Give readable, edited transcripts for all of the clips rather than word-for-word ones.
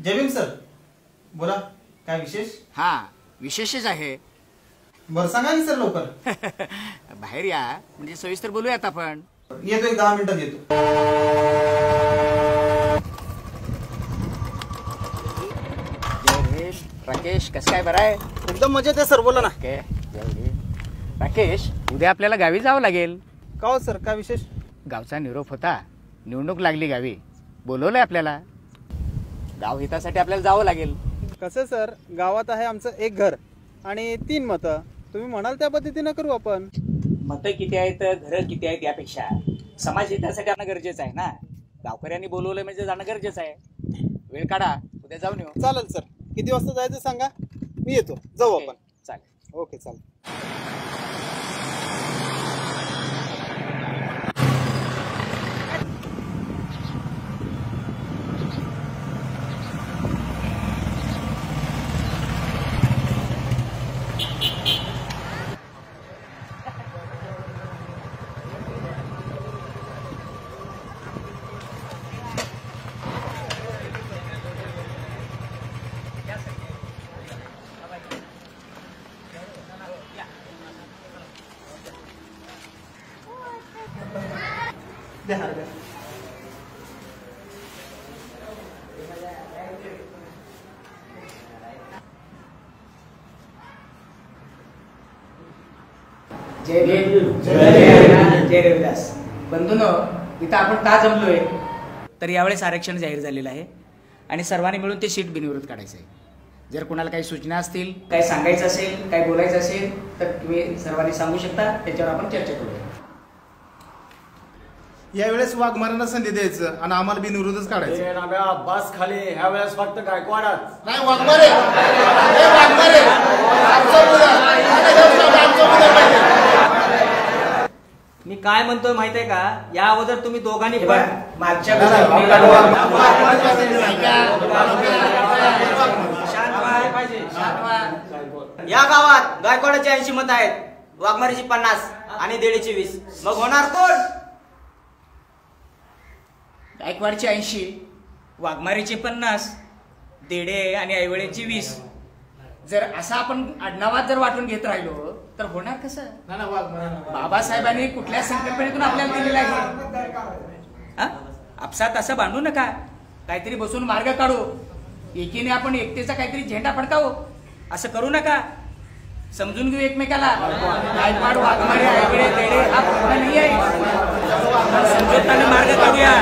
जय Bhim sir. बोला, काय विशेष? हा, विशेषच आहे. बरं सांगा की सर लवकर. बाहेर या, म्हणजे सविस्तर बोलूयात आपण. येतो, एक 10 मिनिटात येतो. राकेश, कसं काय? बरं आहे? एकदम मजेत आहे सर, बोला ना. राकेश, उद्या आपल्याला गावी जावं लागेल. का हो सर, काय विशेष? गावचा निरोप होता, निवडणूक लागली गावी, बोलवलंय आपल्याला. गाव हितासाठी आपल्याला जावं लागेल. कसं सर, गावात आहे आमचं एक घर आणि 3 मतं. तुम्ही म्हणाल त्या पद्धतीनं करू आपण. मतं किती आहेत, घरं किती आहेत यापेक्षा समाज हितासाठी आणणं गरजेचं आहे ना. गावकऱ्यांनी बोलवलं म्हणजे जाणं गरजेचं आहे. वेळ काढा, उद्या जाऊन येऊ. चालेल सर. किती वाजता जायचं सांगा, मी येतो. जाऊ आपण. चालेल. ओके, चालेल. जय भीम. जय रविदास. बंधूंनो, इथं आपण का जमलोय तर यावेळेस आरक्षण जाहीर झालेलं आहे आणि सर्वांनी मिळून ते सीट बिनविरोध काढायचं आहे. जर कोणाला काही सूचना असतील, काही सांगायचं असेल, काही बोलायचं असेल तर तुम्ही सर्वांनी सांगू शकता. त्याच्यावर आपण चर्चा करूया. यावेळेस वाघमारांना संधी द्यायचं आणि आम्हाला बिनविरोधच काढायचं. बस खाली, ह्या वेळेस फक्त गायकवाडच नाही. वाघमारे, वाघमारे, मी काय म्हणतोय माहितीये का, या अगोदर तुम्ही दोघांनी मागच्या या गावात गायकवाडाची 80 मत आहेत, वाघमारीची 50 आणि देडेची 20. मग होणार कोण? गायकवाडची 80, वाघमारीची 50, देडे आणि ऐवळेची 20. जर असं आपण आडनावात जर वाटून घेत राहिलो तर होणार कसं? बाबासाहेबांनी कुठल्या संकल्पनेतून आपल्याला दिलेलं आहे? आपसात असं बांधू नका. काहीतरी बसून मार्ग काढू. एकीने आपण एकतेचा काहीतरी झेंडा फडकावू. असं करू नका. समजून घेऊ एकमेकाला. गायकवाड, वाघमारे, ऐवळे, देडे हा प्रश्न नाही आहे. समजूताने मार्ग काढूया.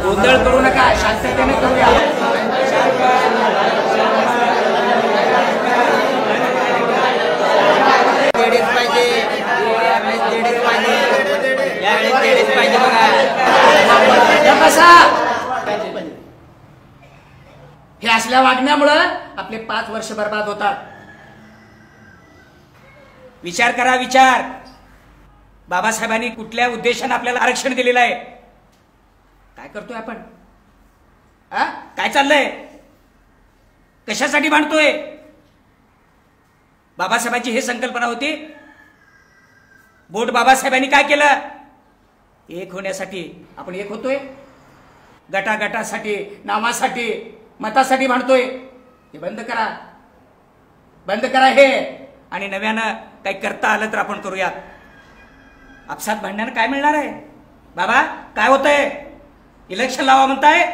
गोंधळ करू नका. शांततेने करूया. हे असल्या वागण्यामुळं आपले 5 वर्ष बर्बाद होतात. विचार करा, विचार. बाबासाहेबांनी कुठल्या उद्देशाने आपल्याला आरक्षण दिलेलं आहे? काय करतोय आपण? काय चाललंय? कशासाठी भांडतोय? बाबासाहेबांची ही संकल्पना होती. बोट बाबासाहेबांनी काय केलं? एक होण्यासाठी आपण एक होतोय. गटागटासाठी, नामासाठी, मतासाठी भांडतोय. हे बंद करा. बंद करा हे. आणि नव्यानं काही करता आलं तर आपण करूयात. आपसात भांडण्यानं काय मिळणार आहे? बाबा, काय होतंय? इलेक्शन लावा म्हणताय?